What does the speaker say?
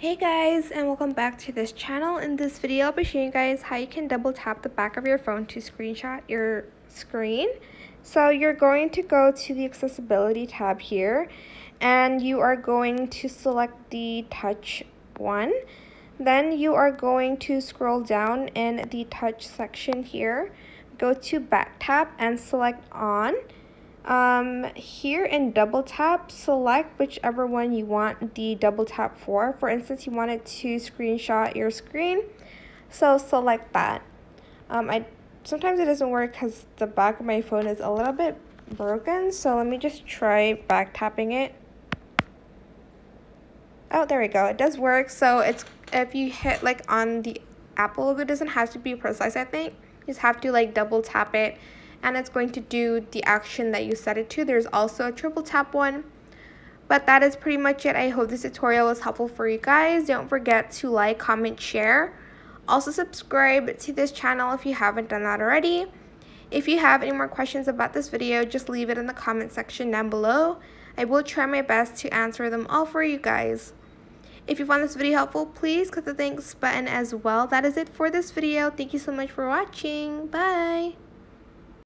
Hey guys, and welcome back to this channel. In this video, I'll be showing you guys how you can double tap the back of your phone to screenshot your screen. So you're going to go to the accessibility tab here, and you are going to select the touch one. Then you are going to scroll down in the touch section here, go to back tap and select on. Here in double tap, select whichever one you want the double tap for. For instance, you wanted to screenshot your screen, so select that. Sometimes it doesn't work because the back of my phone is a little bit broken, so let me just try back tapping it. Oh, there we go. It does work. So it's if you hit like on the Apple logo, it doesn't have to be precise, I think. You just have to like double tap it and it's going to do the action that you set it to. There's also a triple tap one. But that is pretty much it. I hope this tutorial was helpful for you guys. Don't forget to like, comment, share. Also subscribe to this channel if you haven't done that already. If you have any more questions about this video, just leave it in the comment section down below. I will try my best to answer them all for you guys. If you found this video helpful, please click the thanks button as well. That is it for this video. Thank you so much for watching. Bye!